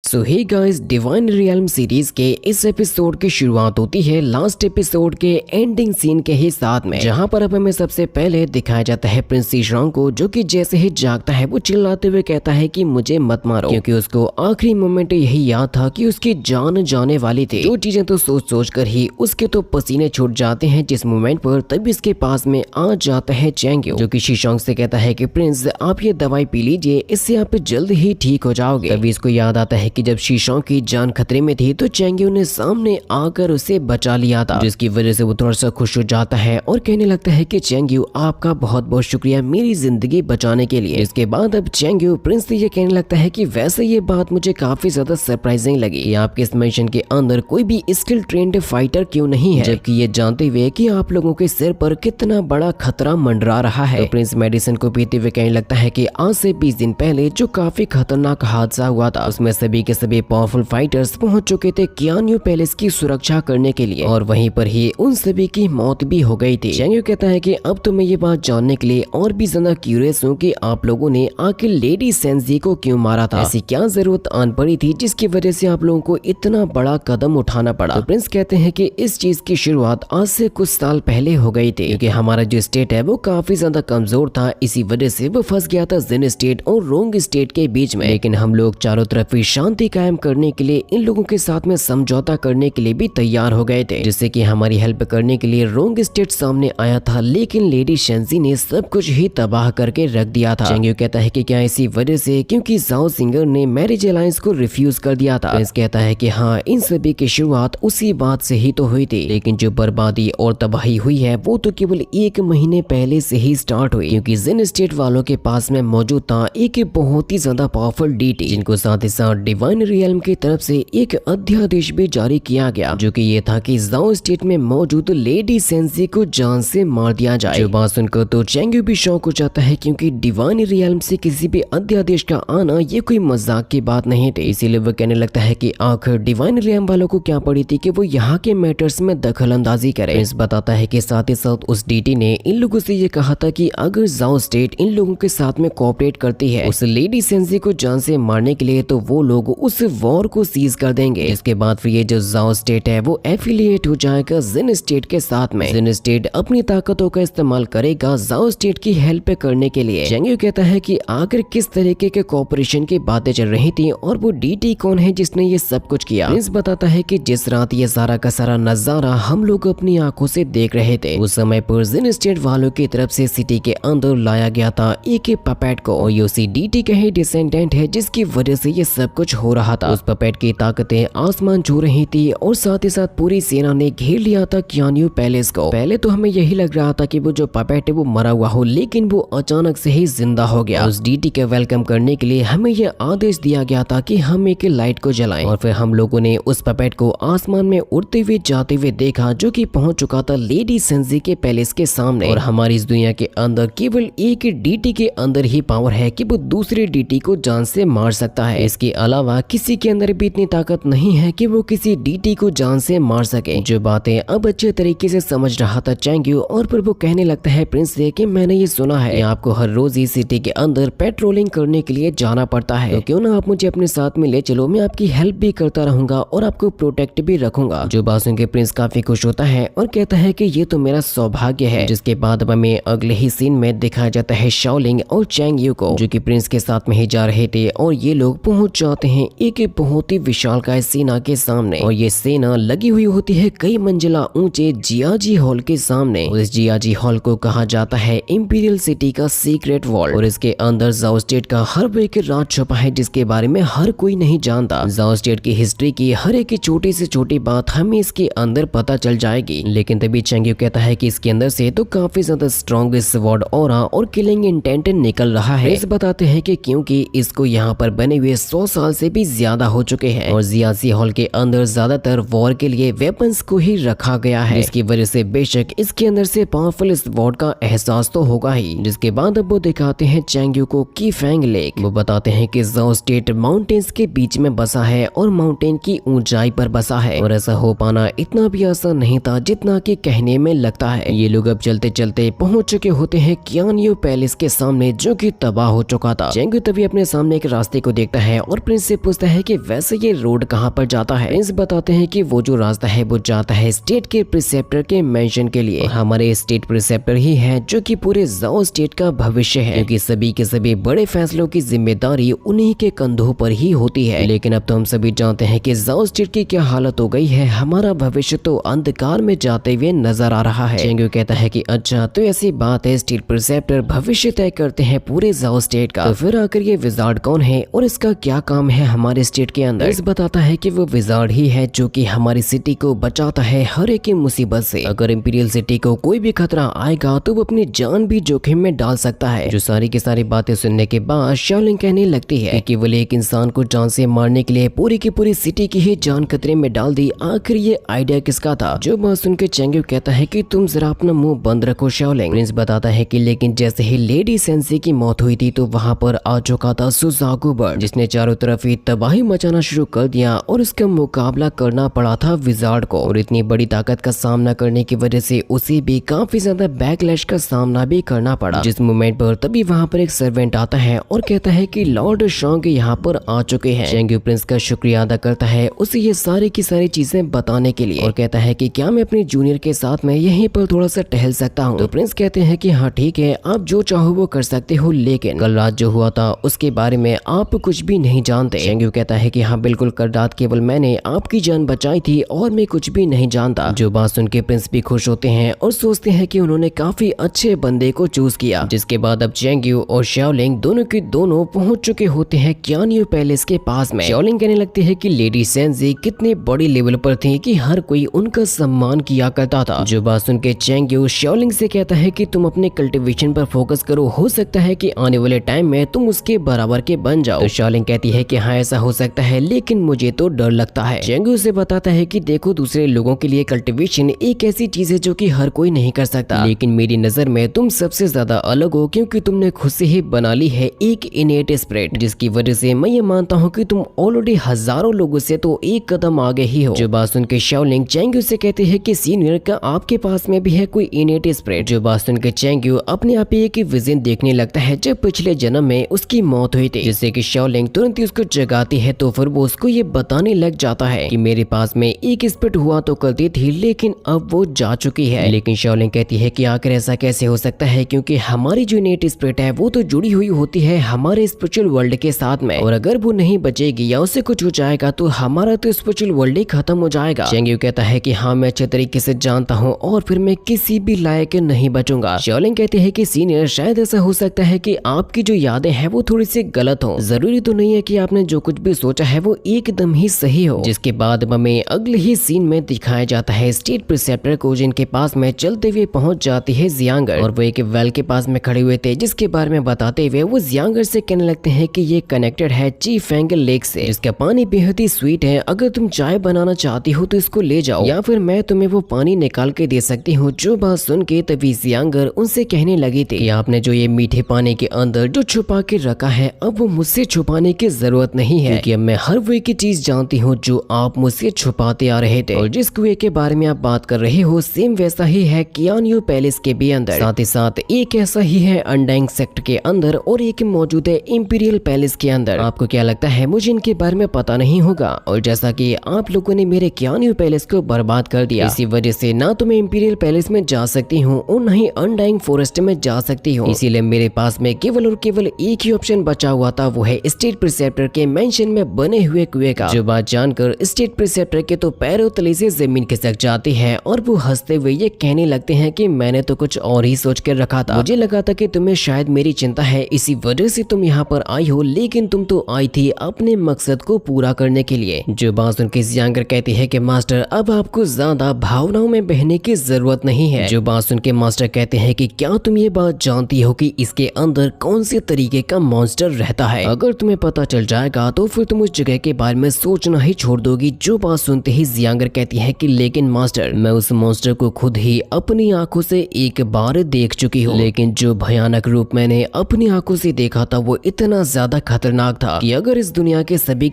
सो hey guys, Divine Realm series के इस episode की शुरुआत होती है लास्ट एपिसोड के एंडिंग सीन के ही साथ में, जहां पर अब हमें सबसे पहले दिखाया जाता है प्रिंस शीशोंग को, जो कि जैसे ही जागता है वो चिल्लाते हुए कहता है कि मुझे मत मारो, क्योंकि उसको आखिरी मोमेंट यही याद था कि उसकी जान जाने वाली थी। जो चीजें तो सोच सोच कर ही उसके तो पसीने छूट जाते हैं जिस मोमेंट पर तभी इसके पास में आ जाता है चैंग्यू, जो कि शीशोंग से कहता है कि प्रिंस आप ये दवाई पी लीजिए, इससे आप जल्द ही ठीक हो जाओगे। तभी इसको याद आता है कि जब शीशोंग की जान खतरे में थी तो चैंग्यू ने सामने आकर उसे बचा लिया था, जिसकी वजह से वो थोड़ा सा खुश हो जाता है और कहने लगता है कि चैंग्यू आपका बहुत बहुत शुक्रिया मेरी जिंदगी बचाने के लिए। इसके बाद अब चैंग्यू प्रिंस से ये कहने लगता है कि वैसे ये बात मुझे काफी ज्यादा सरप्राइजिंग लगी कि आपके इस मिशन के अंदर कोई भी स्किल ट्रेंड फाइटर क्यों नहीं है, जबकि ये जानते हुए कि आप लोगों के सिर पर कितना बड़ा खतरा मंडरा रहा है। तो प्रिंस मेडिसिन को पीते हुए कहने लगता है कि आज से 20 दिन पहले जो काफी खतरनाक हादसा हुआ था उसमें सभी के सभी पावरफुल फाइटर्स पहुंच चुके थे कियान्यू पैलेस की सुरक्षा करने के लिए, और वहीं पर ही उन सभी की मौत भी हो गई थी। चैंग्यू कहता है कि अब तो मैं ये बात जानने के लिए और भी ज्यादा क्यूरियस हूँ कि आप लोगों ने आखिर लेडी सेंजी को क्यों मारा था, ऐसी क्या जरूरत आन पड़ी थी जिसकी वजह से आप लोगों को इतना बड़ा कदम उठाना पड़ा। तो प्रिंस कहते हैं कि इस चीज की शुरुआत आज से कुछ साल पहले हो गई थी, क्योंकि हमारा जो स्टेट है वो काफी ज्यादा कमजोर था, इसी वजह से वो फंस गया था जिन स्टेट और रोंग स्टेट के बीच में। लेकिन हम लोग चारों तरफ ही शांति कायम करने के लिए इन लोगों के साथ में समझौता करने के लिए भी तैयार हो गए थे, जिससे कि हमारी हेल्प करने के लिए रोंग स्टेट सामने आया था, लेकिन लेडी शेंजी ने सब कुछ ही तबाह करके रख दिया था। चैंग्यू कहता है कि क्या इसी वजह से क्योंकि जाओ सिंगर ने मैरिज अलायंस को रिफ्यूज कर दिया था। प्रिंस कहता है कि हाँ, इन सभी की शुरुआत उसी बात से ही तो हुई थी, लेकिन जो बर्बादी और तबाही हुई है वो तो केवल 1 महीने पहले से ही स्टार्ट हुई, क्योंकि जिन स्टेट वालों के पास में मौजूद था एक बहुत ही ज्यादा पावरफुल डीटी, जिनको साथ ही साथ डिवाइन रियल्म की तरफ से एक अध्यादेश भी जारी किया गया, जो कि ये था कि जाओ स्टेट में मौजूद लेडी सेंजी को जान से मार दिया जाए। जो बात सुनकर तो चैंग्यू भी शौक हो जाता है, क्योंकि डिवाइन रियल्म से किसी भी अध्यादेश का आना ये कोई मजाक की बात नहीं थी। इसीलिए वो कहने लगता है कि आखिर डिवाइन रियल्म वालों को क्या पड़ी थी कि वो यहाँ के मैटर्स में दखल अंदाजी करे। प्रिंस बताता है कि साथ ही साथ उस डीटी ने इन लोगों से ये कहा था कि अगर जाओ स्टेट इन लोगों के साथ में कोऑपरेट करती है उस लेडी सेंजी को जान से मारने के लिए, तो वो लोग उस वॉर को सीज कर देंगे। इसके बाद फिर ये जो जाओ स्टेट है वो एफिलिएट हो जाएगा जिन स्टेट के साथ में। जिन स्टेट अपनी ताकतों का इस्तेमाल करेगा जाओ स्टेट की हेल्प करने के लिए। चैंग्यू कहता है कि आखिर किस तरीके के कोऑपरेशन की बातें चल रही थी और वो डीटी कौन है जिसने ये सब कुछ किया। प्रिंस बताता है कि जिस रात ये सारा का सारा नजारा हम लोग अपनी आंखों से देख रहे थे, उस समय पर जिन स्टेट वालों की तरफ से सिटी के अंदर लाया गया था एक पपेट को, और ये उसी डीटी के ही डिसेंडेंट है जिसकी वजह से ये सब कुछ हो रहा था। उस पपेट की ताकतें आसमान छू रही थी और साथ ही साथ पूरी सेना ने घेर लिया था कियान्यू पैलेस को। पहले तो हमें यही लग रहा था कि वो जो पपेट है वो मरा हुआ हो, लेकिन वो अचानक से ही जिंदा हो गया। उस डीटी के वेलकम करने के लिए हमें यह आदेश दिया गया था कि हम एक लाइट को जलाएं, और फिर हम लोगों ने उस पपेट को आसमान में उड़ते हुए जाते हुए देखा, जो कि पहुंच चुका था लेडी सेंजी के पैलेस के सामने। और हमारी इस दुनिया के अंदर केवल एक डीटी के अंदर ही पावर है कि वो दूसरे डीटी को जान से मार सकता है। इसके अलावा किसी के अंदर भी इतनी ताकत नहीं है कि वो किसी डीटी को जान से मार सके। जो बातें अब अच्छे तरीके से समझ रहा था चैंग्यू, और फिर वो कहने लगता है प्रिंस से कि मैंने ये सुना है कि आपको हर रोज ही सिटी के अंदर पेट्रोलिंग करने के लिए जाना पड़ता है, तो क्यों ना आप मुझे अपने साथ में ले चलो, मैं आपकी हेल्प भी करता रहूंगा और आपको प्रोटेक्ट भी रखूंगा। जो बात सुन के प्रिंस काफी खुश होता है और कहता है कि ये तो मेरा सौभाग्य है। जिसके बाद हमें अगले ही सीन में दिखाया जाता है शाओलिंग और चैंग्यू को, जो कि प्रिंस के साथ में ही जा रहे थे, और ये लोग पहुंच जाते हैं एक बहुत ही विशालकाय सेना के सामने, और ये सेना लगी हुई होती है कई मंजिला ऊंचे जियाजी हॉल के सामने। और इस जियाजी हॉल को कहा जाता है इंपीरियल सिटी का सीक्रेट वॉल्ट, और इसके अंदर जाओ स्टेट का हर वो एक राज छुपा है जिसके बारे में हर कोई नहीं जानता। जाओ स्टेट की हिस्ट्री की हर एक छोटी से छोटी बात हमें इसके अंदर पता चल जाएगी। लेकिन तभी चैंग्यू कहता है कि इसके अंदर से तो काफी ज्यादा स्ट्रॉन्ग स्वॉर्ड ऑरा और किलिंग इंटेंट निकल रहा है। इस बताते हैं कि क्योंकि इसको यहाँ पर बने हुए 100 साल से भी ज्यादा हो चुके हैं, और जियाजी हॉल के अंदर ज्यादातर वॉर के लिए वेपन्स को ही रखा गया है, जिसकी वजह से बेशक इसके अंदर से पावरफुल स्वॉर्ड का एहसास तो होगा ही। जिसके बाद अब वो दिखाते हैं चैंग्यू को कीफेंग लेक। वो बताते हैं कि जाओ स्टेट माउंटेन्स के बीच में बसा है और माउंटेन की ऊंचाई पर बसा है, और ऐसा हो पाना इतना भी आसान नहीं था जितना कि कहने में लगता है। ये लोग अब चलते चलते पहुंच चुके होते हैं कियान्यू पैलेस के सामने, जो कि तबाह हो चुका था। चैंग्यू तभी अपने सामने एक रास्ते को देखता है और प्रिंस से पूछता है कि वैसे ये रोड कहाँ पर जाता है। प्रिंस बताते हैं कि वो जो रास्ता है वो जाता है स्टेट के प्रिसेप्टर के मेंशन के लिए। हमारे स्टेट प्रिसेप्टर ही है जो कि पूरे जाओ स्टेट का भविष्य है, क्योंकि सभी के सभी बड़े फैसलों की जिम्मेदारी उन्हीं के कंधों पर ही होती है। लेकिन अब तो हम सभी जानते हैं कि जाओ स्टेट की क्या हालत हो गई है। हमारा भविष्य तो अंधकार में जाते हुए नजर आ रहा है। चेंगू कहता है कि अच्छा तो ऐसी बात है, स्टेट प्रिसेप्टर भविष्य तय करते हैं पूरे जाओ स्टेट का। तो फिर आकर ये विजार्ड कौन है और इसका क्या काम है हमारे स्टेट के अंदर। इस बताता है कि वो विजार्ड ही है जो कि हमारी सिटी को बचाता है हर एक की मुसीबत से। अगर इंपीरियल सिटी को कोई भी खतरा आएगा तो वो अपनी जान भी जोखिम में डाल सकता है। जो सारी की सारी बातें सुनने के बाद शाओलिंग कहने लगती है कि केवल एक इंसान को जान से मारने के लिए पूरी की पूरी सिटी की ही जान खतरे में डाल दी। आखिर ये आइडिया किसका था। जो बात सुन के चेंगू कहता है कि तुम जरा अपना मुंह बंद रखो शाओलिंग। प्रिंस बताता है कि लेकिन जैसे ही लेडी सेंसी की मौत हुई थी तो वहाँ पर आ चुका था सुजाकू बर्ड, जिसने चारों तरफ ही तबाही मचाना शुरू कर दिया और उसका मुकाबला करना पड़ा था विजार्ड को। और इतनी बड़ी ताकत का सामना करने की वजह से उसे भी काफी ज्यादा बैकलैश का सामना भी करना पड़ा। जिस मोमेंट पर तभी वहाँ पर एक सर्वेंट आता है और कहता है कि लॉर्ड शॉन्ग यहाँ पर आ चुके हैं। चेंगू प्रिंस का शुक्रिया अदा करता है उसे ये सारी की सारी चीजें बताने के लिए और कहता है कि क्या मैं अपने जूनियर के साथ में यहीं पर थोड़ा सा टहल सकता हूँ। तो प्रिंस कहते हैं कि हाँ ठीक है, आप जो चाहो वो कर सकते हो, लेकिन कल रात जो हुआ था उसके बारे में आप कुछ भी नहीं जानते। चेंगू कहता है कि हाँ बिल्कुल, कल रात केवल मैंने आपकी जान बचाई थी और मैं कुछ भी नहीं जानता। जो बात सुन के प्रिंस भी खुश होते हैं और सोचते हैं कि उन्होंने काफी अच्छे बंदे को चूज किया। जिसके बाद अब चेंगू और शाओलिंग दोनों के दोनों पहुंच चुके होते हैं क्यानियो पैलेस के पास में। शाओलिंग कहने लगती है कि लेडी सेंजी कितने बड़ी लेवल पर थी कि हर कोई उनका सम्मान किया करता था। जो बात सुन के चेंगू शाओलिंग से कहता है कि तुम अपने कल्टीवेशन पर फोकस करो, हो सकता है कि आने वाले टाइम में तुम उसके बराबर के बन जाओ। तो शाओलिंग कहती है कि हाँ ऐसा हो सकता है, लेकिन मुझे तो डर लगता है। चेंगू उसे बताता है कि देखो, दूसरे लोगों के लिए कल्टीवेशन एक ऐसी चीज है जो कि हर कोई नहीं कर सकता, लेकिन मेरी नजर में तुम सबसे ज्यादा अलग हो, क्योंकि तुमने खुद से ही बना ली है एक इनेट स्पिरिट, जिसकी वजह से मैं ये मानता हूँ कि तुम ऑलरेडी हजारों लोगों से तो एक कदम आगे ही हो। जो बात सुन के शाओलिंग चेंगू से कहते हैं कि सीनियर, का आपके पास में भी है कोई इनेट स्पिरिट। जो बात सुन के चेंगू अपने आप ही एक विजन देखने लगता है जब पिछले जन्म में उसकी मौत हुई थी, जिससे कि शाओलिंग तुरंत ही उसको जगाती है। तो फिर वो उसको ये बताने लग जाता है कि मेरे पास में एक स्पिरिट हुआ तो करती थी, लेकिन अब वो जा चुकी है। लेकिन शाओलिंग कहती है कि आखिर ऐसा कैसे हो सकता है, क्योंकि हमारी जो इनेट स्पिरिट है वो तो जुड़ी हुई होती है हमारे स्पिरिचुअल वर्ल्ड के साथ में, और अगर वो नहीं बचेगी या उससे कुछ हो जाएगा तो हमारा तो स्पिरिचुअल वर्ल्ड ही खत्म हो जाएगा। चेंगू कहता है कि हाँ मैं अच्छे तरीके से जानता हूँ और फिर मैं किसी भी लायक नहीं बचूंगा। शाओलिंग कहते हैं कि सीनियर, शायद ऐसा हो सकता है कि आपकी जो यादें हैं वो थोड़ी सी गलत हो, जरूरी तो नहीं है कि आपने जो कुछ भी सोचा है वो एकदम ही सही हो। जिसके बाद हमें अगले ही सीन में दिखाया जाता है स्टेट प्रिसेप्टर को, जिनके पास में चलते हुए पहुंच जाती है जियांगर, और वो एक वेल के पास में खड़े हुए थे, जिसके बारे में बताते हुए वो जियांगर से कहने लगते हैं कि ये कनेक्टेड है चीफेंगल लेक से, जिसका पानी बेहद ही स्वीट है। अगर तुम चाय बनाना चाहती हो तो इसको ले जाओ, या फिर मैं तुम्हें वो पानी निकाल के दे सकती हूँ। जो बात सुन के तभी जियांगर उनसे कहने लगी थी कि आपने जो ये मीठे पानी के अंदर जो छुपा के रखा है, अब वो मुझसे छुपाने की जरूरत नहीं है, क्योंकि अब मैं हर वो की चीज जानती हूँ जो आप मुझसे छुपाते आ रहे थे। और जिस कुएं के बारे में आप बात कर रहे हो सेम वैसा ही है क्यानियो पैलेस के भी अंदर, साथ ही साथ एक ऐसा ही है अंडाइंग सेक्टर के अंदर, और एक मौजूद है इंपीरियल पैलेस के अंदर। आपको क्या लगता है मुझे इनके बारे में पता नहीं होगा? और जैसा कि आप लोगों ने मेरे क्यानियो पैलेस को बर्बाद कर दिया, इसी वजह से ना तो मैं इंपीरियल पैलेस में जा सकती हूँ और न ही अनडाइंग फॉरेस्ट में जा सकती हूँ। इसीलिए मेरे पास में केवल और केवल एक ही ऑप्शन बचा हुआ था, वो है स्टेट प्रिसेप्टर के मेंशन में बने हुए कुएं का। जो बात जानकर स्टेट प्रिसेप्टर के तो पैरों तले से जमीन खिसक जाती है और वो हंसते हुए ये कहने लगते हैं कि मैंने तो कुछ और ही सोच कर रखा था, मुझे लगा था कि तुम्हें शायद मेरी चिंता है, इसी वजह से तुम यहाँ पर आई हो, लेकिन तुम तो आई थी अपने मकसद को पूरा करने के लिए। जो बात सुन के जियांगर कहती है कि मास्टर, अब आपको ज्यादा भावनाओं में बहने की जरूरत नहीं है। जो बात सुन के मास्टर कहते हैं कि क्या तुम ये बात जानती हो कि इसके अंदर कौन से तरीके का मॉन्स्टर रहता है? अगर तुम्हें पता चल जाएगा तो फिर तुम उस जगह के बारे में सोचना ही छोड़ दोगी। जो बात सुनते ही जियांगर कहती है कि लेकिन मास्टर, मैं उस मॉन्स्टर को खुद ही अपनी आंखों से एक बार देख चुकी हूँ, लेकिन जो भयानक रूप मैंने अपनी आंखों से देखा था वो इतना ज्यादा खतरनाक था कि अगर इस दुनिया के सभी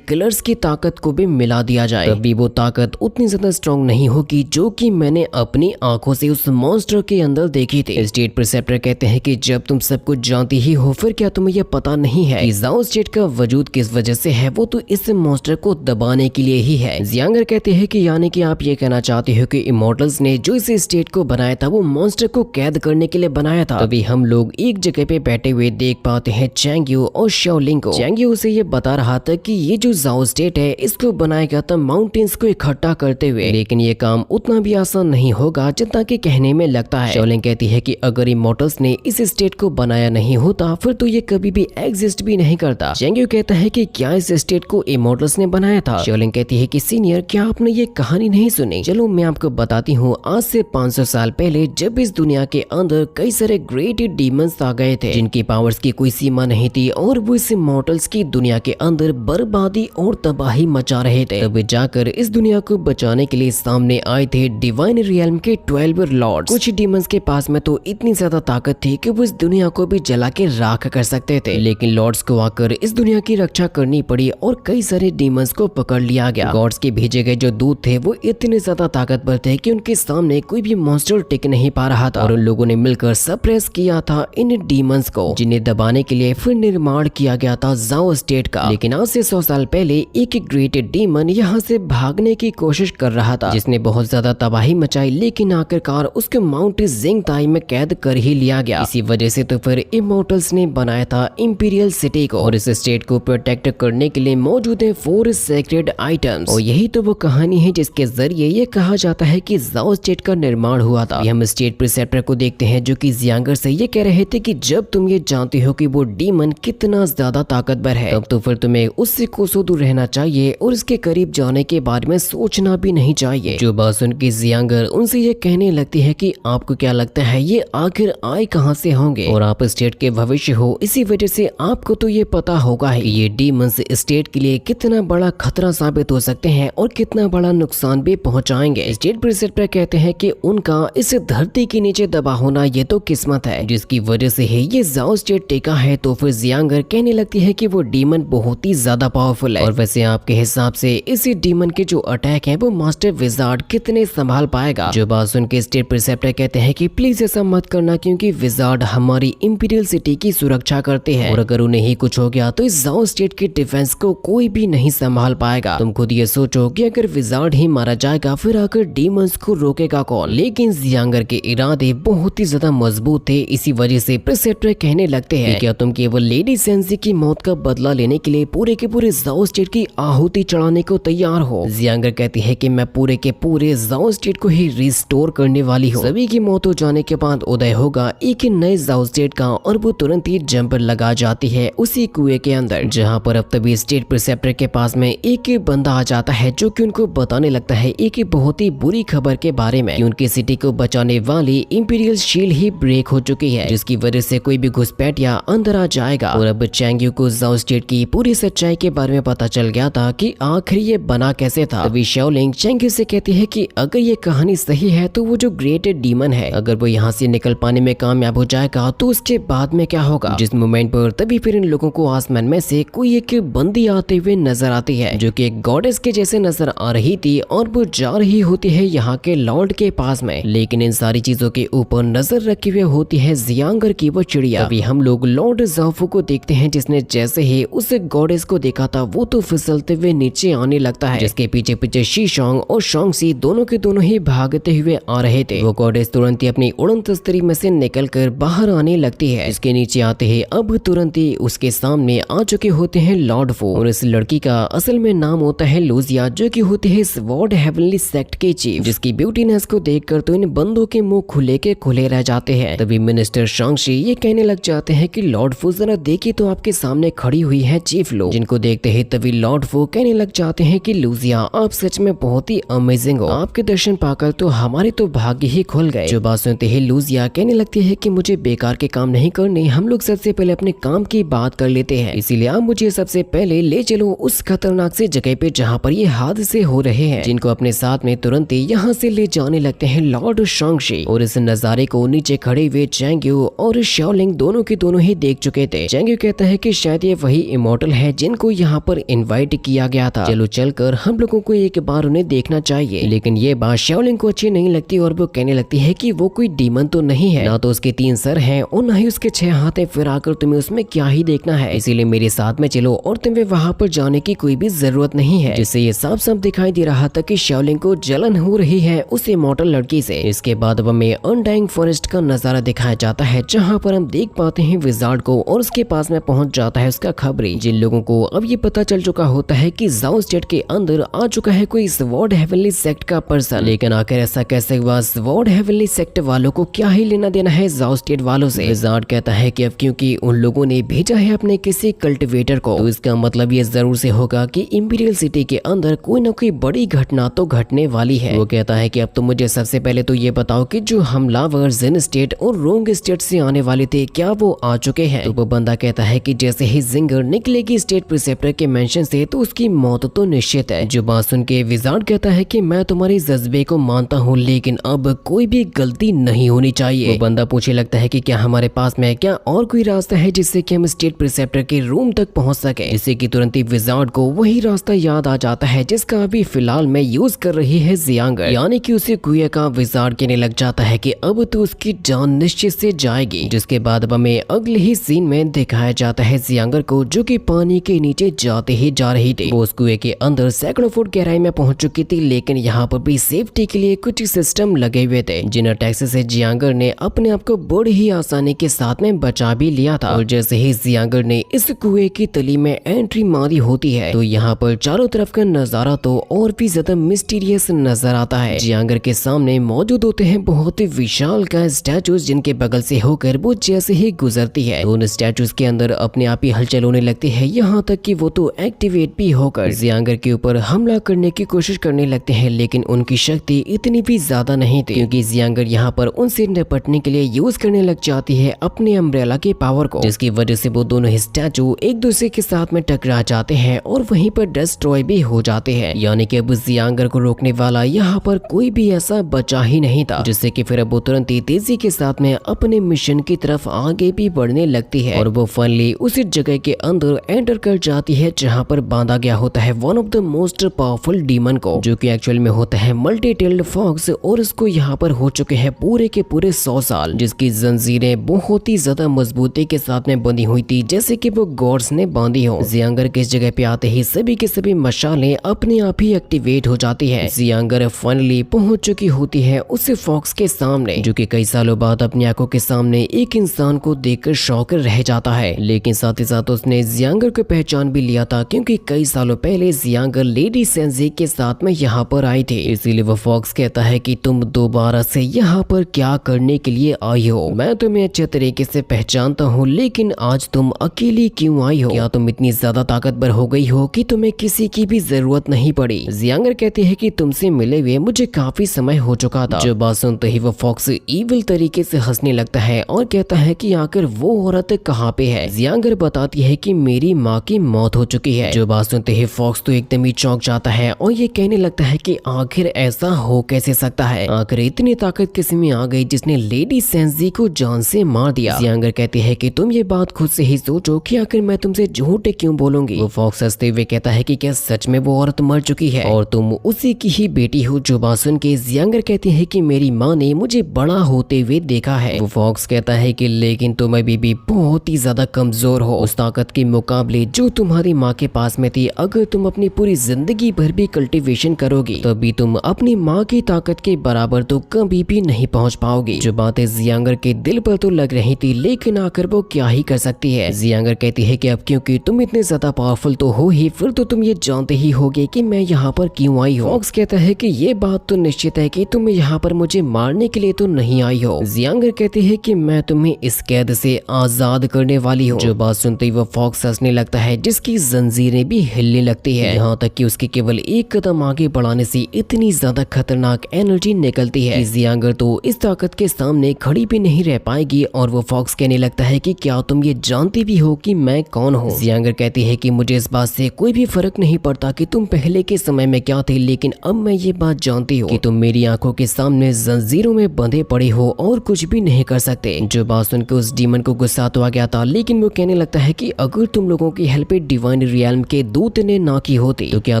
किलर्स की ताकत को भी मिला दिया जाए तभी वो ताकत उतनी ज्यादा स्ट्रॉन्ग नहीं होगी जो कि मैंने अपनी आंखों से उस मॉन्स्टर के अंदर देखी थी। स्टेट प्रिसेप्टर कहते हैं कि जब तुम सब कुछ जानती ही हो, फिर क्या तुम्हें यह पता नहीं है कि जाओ स्टेट का वजूद मौजूद किस वजह से है, वो तो इस मॉन्स्टर को दबाने के लिए ही है। जियांगर कहते हैं कि यानी कि आप ये कहना चाहते हो कि इमॉर्टल्स ने जो इस स्टेट को बनाया था वो मॉन्स्टर को कैद करने के लिए बनाया था। तभी हम लोग एक जगह पे बैठे हुए देख पाते हैं चैंगयू और शाओलिंग को। चैंगयू उसे ये बता रहा था कि ये जो जाओ स्टेट है इसको बनाया गया था माउंटेन्स को इकट्ठा करते हुए, लेकिन ये काम उतना भी आसान नहीं होगा जितना कि कहने में लगता है। शाओलिंग कहती है कि अगर इमॉर्टल्स ने इस स्टेट को बनाया नहीं होता फिर तो ये कभी भी एग्जिस्ट भी नहीं करता। चैंगयू कहता है कि क्या इस स्टेट को इमॉर्टल्स ने बनाया था? शाओलिंग कहती है कि सीनियर, क्या आपने ये कहानी नहीं सुनी? चलो मैं आपको बताती हूँ। आज से 500 साल पहले जब इस दुनिया के अंदर कई सारे ग्रेट डीमंस आ गए थे जिनकी पावर्स की कोई सीमा नहीं थी और वो इस इमॉर्टल्स की दुनिया के अंदर बर्बादी और तबाही मचा रहे थे, तब जाकर इस दुनिया को बचाने के लिए सामने आए थे डिवाइन रियल्म के 12 लॉर्ड्स। कुछ डीमंस के पास में तो इतनी ज्यादा ताकत थी कि वो इस दुनिया को भी जला के राख कर सकते थे, लेकिन लॉर्ड्स को आकर इस दुनिया की रक्षा करनी पड़ी और कई सारे डीमंस को पकड़ लिया गया। गॉड्स के भेजे गए जो दूत थे वो इतने ज्यादा ताकतवर थे कि उनके सामने कोई भी मॉन्स्टर टिक नहीं पा रहा था और उन लोगों ने मिलकर सप्रेस किया था इन डीमंस को, जिन्हें दबाने के लिए फिर निर्माण किया गया था जाओ स्टेट का। लेकिन आज से 100 साल पहले एक ग्रेट डीमन यहाँ से भागने की कोशिश कर रहा था जिसने बहुत ज्यादा तबाही मचाई, लेकिन आखिरकार उसके माउंट जिंगताई में कैद कर ही लिया गया। इसी वजह से तो फिर इमॉर्टल्स ने बनाया था इंपीरियल सिटी को और इस स्टेट को प्रोटेक्ट करने के लिए मौजूद है 4 सेक्रेड आइटम्स। और यही तो वो कहानी है जिसके जरिए ये कहा जाता है कि जाओ स्टेट का निर्माण हुआ था। हम स्टेट प्रिसेप्टर को देखते हैं जो कि जियांगर से ये कह रहे थे कि जब तुम ये जानते हो कि वो डीमन कितना ज्यादा ताकतवर है तब तो फिर तुम्हें उससे कोसों दूर रहना चाहिए और इसके करीब जाने के बारे में सोचना भी नहीं चाहिए। जो बात सुन के जियांगर उनसे ये कहने लगती है कि आपको क्या लगता है ये आखिर आए कहां से होंगे और आप स्टेट के भविष्य हो, इसी वजह से आपको तो ये पता होगा है कि ये डीमंस स्टेट के लिए कितना बड़ा खतरा साबित हो सकते हैं और कितना बड़ा नुकसान भी पहुंचाएंगे। स्टेट प्रिसेप्टर कहते हैं कि उनका इस धरती के नीचे दबा होना ये तो किस्मत है जिसकी वजह से है ये जाओ स्टेट टेका है। तो फिर जियांगर कहने लगती है कि वो डीमन बहुत ही ज्यादा पावरफुल है और वैसे आपके हिसाब से इस डीमन के जो अटैक है वो मास्टर विजार्ड कितने संभाल पाएगा? जो बात सुन के स्टेट प्रिसेप्टर कहते हैं कि प्लीज ऐसा मत करना क्योंकि विजार्ड हमारी इंपीरियल सिटी की सुरक्षा करते हैं और अगर उन्हें ही कुछ हो गया तो इस जाओ स्टेट के डिफेंस को कोई भी नहीं संभाल पाएगा। तुम खुद ये सोचो कि अगर विजार्ड ही मारा जाएगा फिर आकर डीमंस को रोकेगा कौन? लेकिन जियांगर के इरादे बहुत ही ज्यादा मजबूत थे, इसी वजह से प्रिसेप्टर कहने लगते हैं क्या तुम केवल लेडी सेंसी की मौत का बदला लेने के लिए पूरे के पूरे जाओ स्टेट की आहुति चढ़ाने को तैयार हो? जियांगर कहती है कि मैं पूरे के पूरे जाओ स्टेट को ही रिस्टोर करने वाली हूँ। सभी की मौत हो जाने के बाद उदय होगा एक नए जाओ स्टेट का और वो तुरंत ही जंप लगा जाती है उसी कुएं के अंदर, जहाँ पर अब तभी स्टेट प्रिसेप्टर के पास में एक बंदा आ जाता है जो कि उनको बताने लगता है एक बहुत ही बुरी खबर के बारे में कि उनकी सिटी को बचाने वाली इंपीरियल शील्ड ही ब्रेक हो चुकी है जिसकी वजह से कोई भी घुसपैठिया अंदर आ जाएगा। और अब चैंगयू को जाओ स्टेट की पूरी सच्चाई के बारे में पता चल गया था कि आखिर ये बना कैसे था। तभी शाओलिंग चैंगयू से कहती है कि अगर ये कहानी सही है तो वो जो ग्रेट डीमन है अगर वो यहाँ से निकल पाने में कामयाब हो जाएगा तो उसके बाद में क्या होगा? जिस मोमेंट पर तभी फिर इन लोगों को आसमान में से कोई एक बंदी आते हुए नजर आती है जो कि एक गॉडेस के जैसे नजर आ रही थी और वो जा रही होती है यहाँ के लॉर्ड के पास में, लेकिन इन सारी चीजों के ऊपर नजर रखे हुए होती है जियांगर की वो चिड़िया। तभी हम लोग लॉर्ड जाओफू को देखते हैं जिसने जैसे ही उस गॉडेस को देखा था वो तो फिसलते हुए नीचे आने लगता है, जिसके पीछे पीछे शीशोंग और शोंगसी दोनों के दोनों ही भागते हुए आ रहे थे। वो गॉडेस तुरंत ही अपनी उड़न तस्तरी में से निकलकर बाहर आने लगती है। इसके नीचे आते ही अब तुरंत ही उसके सामने आ चुके होते हैं लॉर्ड फो और इस लड़की का असल में नाम होता है लूजिया जो कि होती है स्वॉर्ड हेवनली सेक्ट के चीफ, जिसकी ब्यूटीनेस को देखकर तो इन बंदों के मुंह खुले के खुले रह जाते हैं। तभी मिनिस्टर शोंगशी ये कहने लग जाते हैं कि लॉर्ड फो जरा देखिए तो आपके सामने खड़ी हुई है चीफ लो, जिनको देखते ही तभी लॉर्ड फो कहने लग जाते हैं कि लूजिया आप सच में बहुत ही अमेजिंग हो, आपके दर्शन पाकर तो हमारे तो भाग्य ही खुल गए। जो बात सुनते ही लूजिया कहने लगती है कि मुझे बेकार के काम नहीं करने, हम लोग सबसे पहले अपने काम की बात कर लेते हैं, इसीलिए आप मुझे सबसे पहले ले चलो उस खतरनाक से जगह पे जहाँ पर ये हादसे हो रहे हैं, जिनको अपने साथ में तुरंत ही यहाँ से ले जाने लगते हैं लॉर्ड शोंगशी। और इस नजारे को नीचे खड़े हुए चैंगयू और शाओलिंग दोनों के दोनों ही देख चुके थे। चैंगयू कहता है कि शायद ये वही इमॉर्टल है जिनको यहाँ पर इनवाइट किया गया था, चलो चलकर हम लोगों को एक बार उन्हें देखना चाहिए। लेकिन ये बात शाओलिंग को अच्छी नहीं लगती और वो कहने लगती है कि वो कोई डीमन तो नहीं है, ना तो उसके 3 सर हैं और ना ही उसके 6 हाथ हैं, फिर आकर तुम्हें उसमें क्या ही देखना है, इसीलिए मेरे साथ साथ में चलो और तुम्हें वहाँ पर जाने की कोई भी जरूरत नहीं है। जिससे ये साफ साफ दिखाई दे रहा था कि शाओलिन को जलन हो रही है उस इमॉर्टल लड़की से। इसके बाद अब हमें अनडाइंग फॉरेस्ट का नजारा दिखाया जाता है जहाँ पर हम देख पाते हैं विजार्ड को और उसके पास में पहुंच जाता है उसका खबरी, जिन लोगों को अब ये पता चल चुका होता है कि जाओ स्टेट के अंदर आ चुका है कोई स्वॉर्ड हेवनली सेक्ट का पर्सन। लेकिन आखिर ऐसा कैसे हुआ? स्वॉर्ड हेवनली सेक्ट वालों को क्या ही लेना देना है जाओ स्टेट वालों से? विजार्ड कहता है कि अब क्योंकि उन लोगों ने भेजा है अपने किसी कल्टिवेटर को, तो इसका मतलब ये जरूर से होगा कि इंपीरियल सिटी के अंदर कोई न कोई बड़ी घटना तो घटने वाली है। वो कहता है कि अब तो मुझे सबसे पहले तो ये बताओ कि जो हमलावर जिन स्टेट और रोंग स्टेट से आने वाले थे क्या वो आ चुके हैं? तो वो बंदा कहता है कि जैसे ही जिंगर निकलेगी स्टेट प्रिसेप्टर के मेंशन से तो उसकी मौत तो निश्चित है। जो बात सुन के विजार्ड कहता है कि मैं तुम्हारे जज्बे को मानता हूँ लेकिन अब कोई भी गलती नहीं होनी चाहिए। वो बंदा पूछने लगता है कि क्या हमारे पास में क्या और कोई रास्ता है जिससे कि हम स्टेट प्रिसेप्टर के रूम तक पहुंच सके? इससे कि तुरंत ही विजार्ड को वही रास्ता याद आ जाता है जिसका अभी फिलहाल में यूज कर रही है जियांगर, यानी कि उसे कुएं का विजार्ड कहने लग जाता है कि अब तो उसकी जान निश्चित से जाएगी। जिसके बाद हमें अगले ही सीन में दिखाया जाता है जियांगर को जो कि पानी के नीचे जाते ही जा रही थी। वो उस कुएं के अंदर सैकड़ों फुट गहराई में पहुंच चुकी थी, लेकिन यहाँ पर भी सेफ्टी के लिए कुछ सिस्टम लगे हुए थे जिन अटैक से जियांगर ने अपने आप को बड़ी ही आसानी के साथ में बचा भी लिया था। और जैसे ही जियांगर ने इस कुएं की तली में एंट्री मारी होती है तो यहाँ पर चारों तरफ का नजारा तो और भी ज्यादा मिस्टीरियस नजर आता है। जियांगर के सामने मौजूद होते हैं बहुत ही विशाल का स्टैचूज जिनके बगल से होकर वो जैसे ही गुजरती है तो उन स्टैचूज के अंदर अपने आप ही हलचल होने लगती है, यहाँ तक कि वो तो एक्टिवेट भी होकर जियांगर के ऊपर हमला करने की कोशिश करने लगते हैं। लेकिन उनकी शक्ति इतनी भी ज्यादा नहीं थी क्योंकि जियांगर यहाँ पर उनसे निपटने के लिए यूज करने लग जाती है अपने अम्ब्रेला के पावर को, जिसकी वजह से वो दोनों ही स्टैचू एक दूसरे के साथ में टकरा जाते हैं और वहीं पर डिस्ट्रॉय भी हो जाते हैं। यानी कि अब जियांगर को रोकने वाला यहाँ पर कोई भी ऐसा बचा ही नहीं था, जिससे कि फिर अब वो तुरंत ही तेजी के साथ में अपने मिशन की तरफ आगे भी बढ़ने लगती है और वो फाइनली उसी जगह के अंदर एंटर कर जाती है जहाँ पर बांधा गया होता है one of the most powerful demon को, जो कि एक्चुअल में होता है मल्टी टेल्ड फॉक्स। और उसको यहाँ पर हो चुके हैं पूरे के पूरे 100 साल, जिसकी जंजीरें बहुत ही ज्यादा मजबूती के साथ में बंधी हुई थी जैसे कि वो गॉड्स ने बांधी हो। जियांगर के इस जगह पे आते ही सभी के सभी मशालें अपने आप ही एक्टिवेट हो जाती है। जियांगर फाइनली पहुंच चुकी होती है उस फॉक्स के सामने, जो कि कई सालों बाद अपनी आंखों के सामने एक इंसान को देखकर शॉक रह जाता है। लेकिन साथ ही साथ उसने जियांगर को पहचान भी लिया था क्योंकि कई सालों पहले जियांगर लेडी सेंजी के साथ में यहाँ पर आई थी। इसीलिए वो फॉक्स कहता है कि तुम दोबारा से यहाँ पर क्या करने के लिए आई हो? मैं तुम्हें अच्छे तरीके से पहचानता हूँ, लेकिन आज तुम अकेली क्यों आई हो? क्या तुम इतनी ज्यादा ताकतवर हो गई हो कि तुम्हें किसी की भी जरूरत नहीं पड़ी? जियांगर कहते हैं कि तुमसे मिले हुए मुझे काफी समय हो चुका था। जो बात सुनते ही वो फॉक्स ईविल तरीके से हंसने लगता है और कहता है कि आखिर वो औरत कहाँ पे है? जियांगर बताती है कि मेरी माँ की मौत हो चुकी है। जो बात सुनते ही फॉक्स तो एकदम ही चौंक जाता है और ये कहने लगता है कि आखिर ऐसा हो कैसे सकता है? आखिर इतनी ताकत किस में आ गई जिसने लेडी सेंजी को जान से मार दिया? जियांगर कहती है कि तुम ये बात खुद से ही सोचो कि आखिर मैं तुमसे झूठ क्यों बोलूंगी? वो फॉक्स हंसते हुए कहता है कि क्या सच में वो औरत मर चुकी है और तुम उसी की ही बेटी हो? जो बात सुन के जियांगर कहती है कि मेरी माँ ने मुझे बड़ा होते हुए देखा है। वो फॉक्स कहता है कि लेकिन तुम अभी भी बहुत ही ज्यादा कमजोर हो उस ताकत के मुकाबले जो तुम्हारी माँ के पास में थी। अगर तुम अपनी पूरी जिंदगी भर भी कल्टीवेशन करोगी तभी तुम अपनी माँ की ताकत के बराबर तो कभी भी नहीं पहुँच पाओगी। जो बातें जियांगर के दिल पर तो लग रही थी, लेकिन आखिर वो क्या ही कर सकती है। जियांगर कहती है कि अब क्योंकि तुम इतने ज्यादा पावरफुल तो हो ही, फिर तो तुम ये जानते ही होगे कि मैं यहाँ पर क्यों आई हूँ। फॉक्स कहता है कि ये बात तो निश्चित है कि तुम यहाँ पर मुझे मारने के लिए तो नहीं आई हो। जियांगर कहती है कि मैं तुम्हें इस कैद से आजाद करने वाली हूँ। जो बात सुनते ही वो फॉक्स हंसने लगता है जिसकी जंजीरें भी हिलने लगती है, यहाँ तक कि उसके केवल एक कदम आगे बढ़ाने से इतनी ज्यादा खतरनाक एनर्जी निकलती है कि जियांगर तो इस ताकत के सामने खड़ी भी नहीं रह पाएगी। और वो फॉक्स कहने लगता है कि क्या तुम ये जानती भी हो कि मैं कौन हूँ? जियांगर कहती है कि मुझे इस बात से कोई भी फर्क नहीं पड़ता कि तुम पहले के समय में क्या थे, लेकिन अब मैं ये बात जानती हूँ कि तुम मेरी आंखों के सामने जंजीरों में बंधे पड़े हो और कुछ भी नहीं कर सकते। जो बात सुनकर उस डीमन को गुस्सा तो आ गया था, लेकिन वो कहने लगता है कि अगर तुम लोगों की हेल्प डिवाइन रियल्म के दूत ने ना की होती तो क्या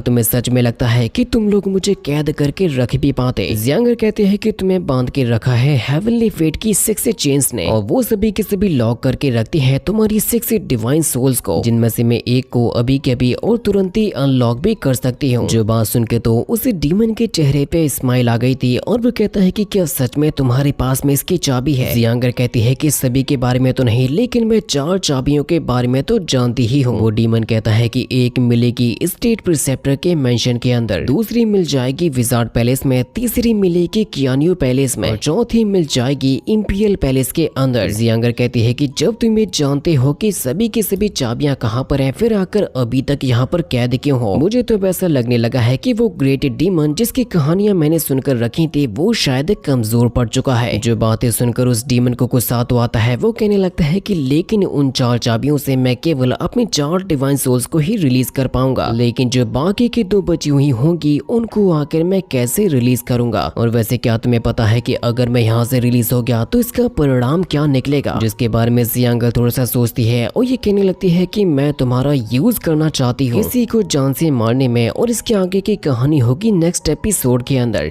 तुम्हें सच में लगता है कि तुम लोग मुझे कैद करके रख भी पाते? जियांगर कहते हैं कि तुम्हें बांध के रखा है हेवनली फेट की 6 चेन्स ने और वो सभी के सभी लॉक करके रखती है तुम्हारी 6 डिवाइन सोल्स को, जिनमें से मैं एक को अभी के अभी और तुरंत ही अनलॉक भी कर सकती हूँ। जो बात सुन के तो उस डीमन के चेहरे पे स्माइल आ गई थी और वो कहता है कि क्या सच में तुम्हारे पास में इसकी चाबी है। जियांगर कहती है कि सभी के बारे में तो नहीं, लेकिन मैं 4 चाबियों के बारे में तो जानती ही हूँ। वो डीमन कहता है कि एक मिलेगी स्टेट प्रिसेप्टर के मेंशन के अंदर, दूसरी मिल जाएगी विजार्ड पैलेस में, तीसरी मिलेगी कियानियो पैलेस में और चौथी मिल जाएगी इंपीरियल पैलेस के अंदर। जियांगर कहती है कि जब तुम ये जानते हो कि सभी की सभी चाबियां कहाँ पर हैं, फिर आकर अभी तक यहाँ पर कैद क्यों हो। मुझे तो ऐसा लगने लगा है कि वो ग्रेट डीमन जिसकी कहानियां मैंने सुनकर रखी थी वो शायद कमजोर पड़ चुका है। जो बातें सुनकर उस डीमन को गुस्सा तो आता है। वो कहने लगता है कि लेकिन उन 4 चाबियों से मैं केवल अपनी 4 डिवाइन सोल्स को ही रिलीज कर पाऊंगा, लेकिन जो बाकी की 2 बची हुई होंगी उनको आकर मैं कैसे रिलीज करूंगा। और वैसे क्या तुम्हें पता है कि अगर मैं यहाँ से रिलीज हो गया तो इसका परिणाम क्या निकलेगा। जिसके बारे में जियांगर थोड़ा सा सोचती है और ये कहने लगती है कि मैं तुम्हारा यूज करना चाहती हूँ किसी को जान से मारने में, और इसके आगे की कहानी होगी नेक्स्ट एपिसोड के अंदर।